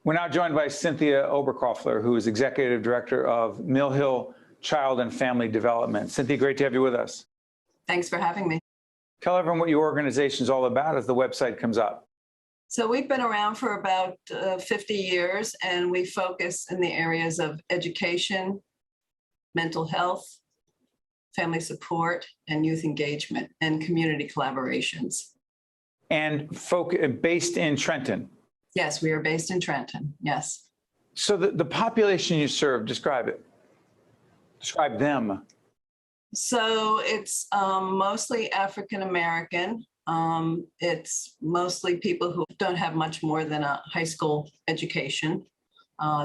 We're now joined by Cynthia Oberkofler, who is Executive Director of Millhill Child and Family Development. Cynthia, great to have you with us. Thanks for having me. Tell everyone what your organization is all about as the website comes up. So we've been around for about 50 years, and we focus in the areas of education, mental health, family support, and youth engagement, and community collaborations. And based in Trenton. Yes, we are based in Trenton, yes. So the population you serve, describe it. Describe them. So it's mostly African-American. It's mostly people who don't have much more than a high school education.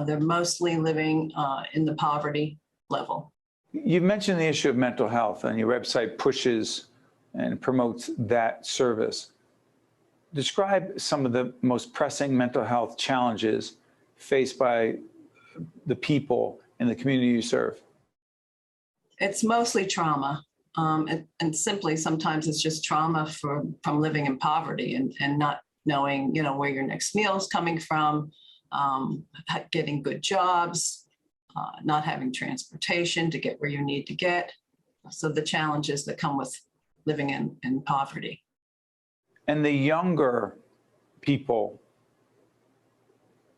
They're mostly living in the poverty level. You mentioned the issue of mental health, and your website pushes and promotes that service. Describe some of the most pressing mental health challenges faced by the people in the community you serve. It's mostly trauma. And simply sometimes it's just trauma from living in poverty and not knowing, where your next meal is coming from, getting good jobs, not having transportation to get where you need to get. So the challenges that come with living in poverty. And the younger people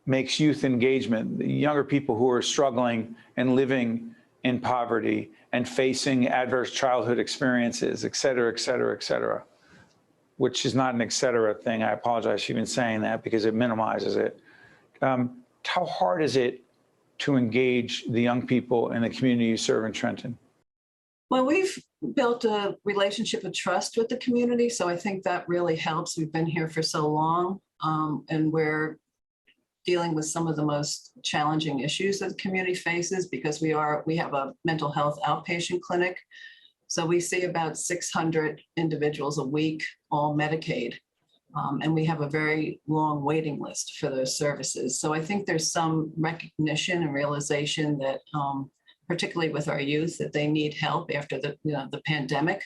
makes youth engagement, the younger people who are struggling and living in poverty and facing adverse childhood experiences, et cetera, et cetera, et cetera, which is not an et cetera thing. I apologize for even saying that because it minimizes it. How hard is it to engage the young people in the community you serve in Trenton? Well, we've built a relationship of trust with the community, so I think that really helps. We've been here for so long, and we're dealing with some of the most challenging issues that the community faces because we have a mental health outpatient clinic. So we see about 600 individuals a week, all Medicaid, and we have a very long waiting list for those services. So I think there's some recognition and realization that particularly with our youth, that they need help after the pandemic,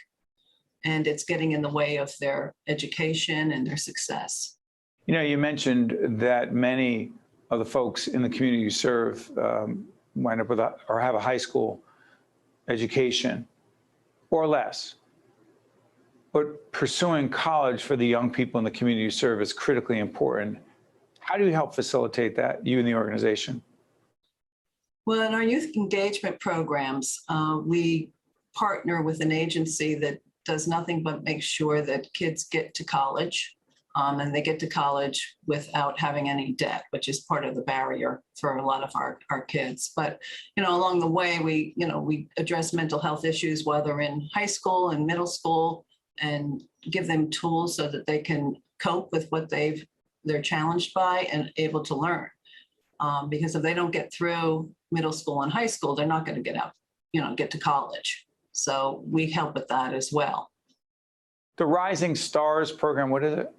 and it's getting in the way of their education and their success. You mentioned that many of the folks in the community you serve wind up with or have a high school education or less. But pursuing college for the young people in the community you serve is critically important. How do you help facilitate that, you and the organization? Well, in our youth engagement programs, we partner with an agency that does nothing but make sure that kids get to college, and they get to college without having any debt, which is part of the barrier for a lot of our kids. But, along the way, we address mental health issues while they're in high school and middle school and give them tools so that they can cope with what they're challenged by and able to learn. Because if they don't get through middle school and high school, they're not going to get out, get to college. So we help with that as well. The Rising Stars program, what is it?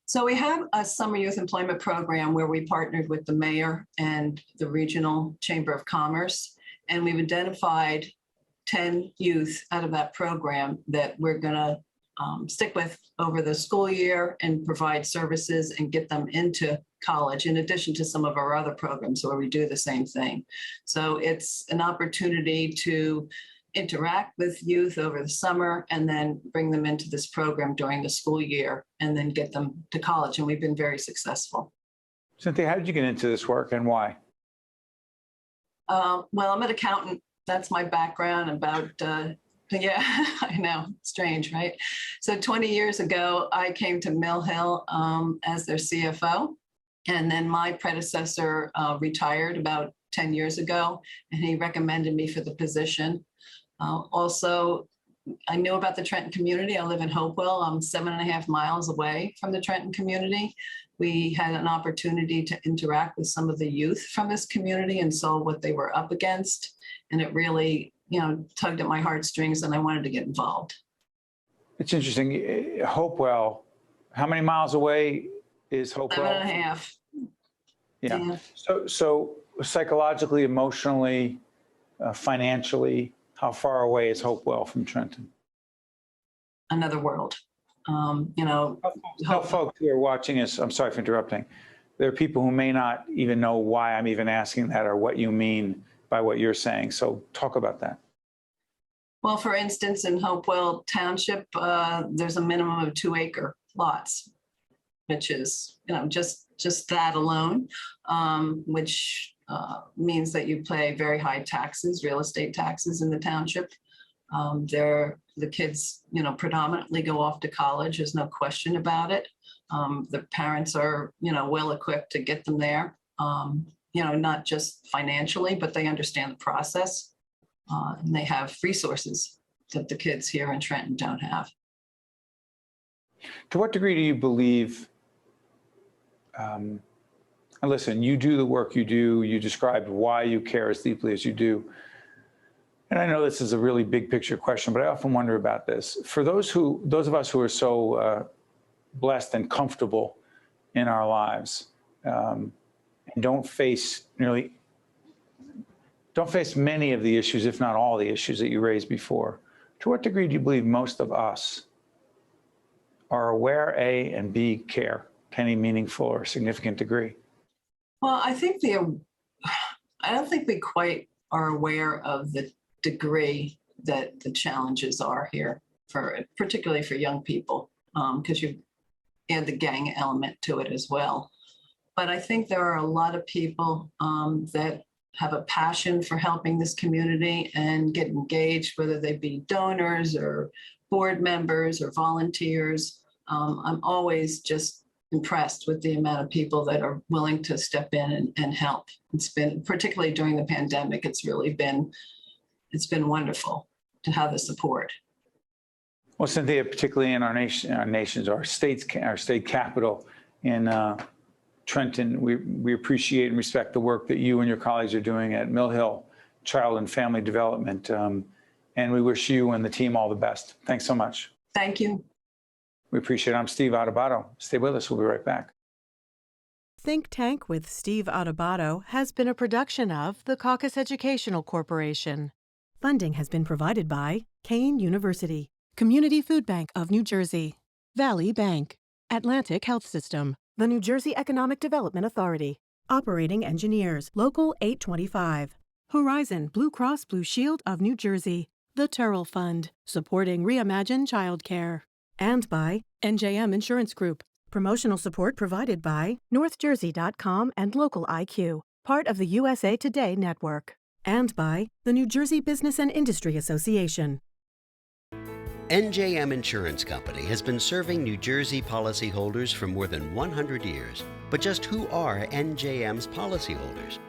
So we have a summer youth employment program where we partnered with the mayor and the Regional Chamber of Commerce, and we've identified 10 youth out of that program that we're going to stick with over the school year and provide services and get them into college, in addition to some of our other programs where we do the same thing. So it's an opportunity to interact with youth over the summer and then bring them into this program during the school year and then get them to college. And we've been very successful. Cynthia, how did you get into this work and why? Well, I'm an accountant. That's my background. Yeah, I know, strange, right? So 20 years ago, I came to Millhill as their CFO. And then my predecessor retired about 10 years ago, and he recommended me for the position. Also, I knew about the Trenton community. I live in Hopewell. I'm 7.5 miles away from the Trenton community. We had an opportunity to interact with some of the youth from this community and saw what they were up against. And it really, tugged at my heartstrings, and I wanted to get involved. It's interesting. Hopewell, how many miles away is Hopewell? 7.5. Yeah. So psychologically, emotionally, financially, how far away is Hopewell from Trenton? Another world. Tell folks who are watching us, I'm sorry for interrupting, there are people who may not even know why I'm even asking that or what you mean by what you're saying. So talk about that. Well, for instance, in Hopewell Township, there's a minimum of 2-acre lots, which is, just that alone, which means that you pay very high taxes, real estate taxes in the township. The kids, predominantly go off to college. There's no question about it. The parents are, well equipped to get them there, not just financially, but they understand the process. And they have resources that the kids here in Trenton don't have. To what degree do you believe, and listen, you do the work you do, you described why you care as deeply as you do. And I know this is a really big picture question, but I often wonder about this. For those of us who are so blessed and comfortable in our lives, and don't face many of the issues, if not all the issues that you raised before, to what degree do you believe most of us are aware, A, and B, care to any meaningful or significant degree? Well, I don't think we quite are aware of the degree that the challenges are here, particularly for young people, because you add the gang element to it as well. But I think there are a lot of people that have a passion for helping this community and get engaged, whether they be donors or board members or volunteers. I'm always just impressed with the amount of people that are willing to step in and help. It's been, particularly during the pandemic, it's been wonderful to have the support. Well, Cynthia, particularly in our state capital in Trenton, we appreciate and respect the work that you and your colleagues are doing at Millhill Child and Family Development. And we wish you and the team all the best. Thanks so much. Thank you. We appreciate it. I'm Steve Adubato. Stay with us. We'll be right back. Think Tank with Steve Adubato has been a production of the Caucus Educational Corporation. Funding has been provided by Kane University, Community Food Bank of New Jersey, Valley Bank, Atlantic Health System, the New Jersey Economic Development Authority, Operating Engineers, Local 825, Horizon Blue Cross Blue Shield of New Jersey, the Turrell Fund, supporting Reimagine Childcare, and by NJM Insurance Group. Promotional support provided by NorthJersey.com and Local IQ, part of the USA Today network, and by the New Jersey Business and Industry Association. NJM Insurance Company has been serving New Jersey policyholders for more than 100 years. But just who are NJM's policyholders?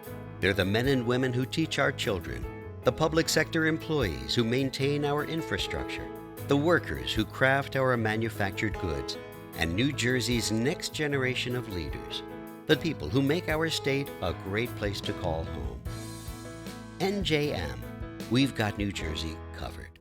They're the men and women who teach our children, the public sector employees who maintain our infrastructure, the workers who craft our manufactured goods, and New Jersey's next generation of leaders, the people who make our state a great place to call home. NJM, we've got New Jersey covered.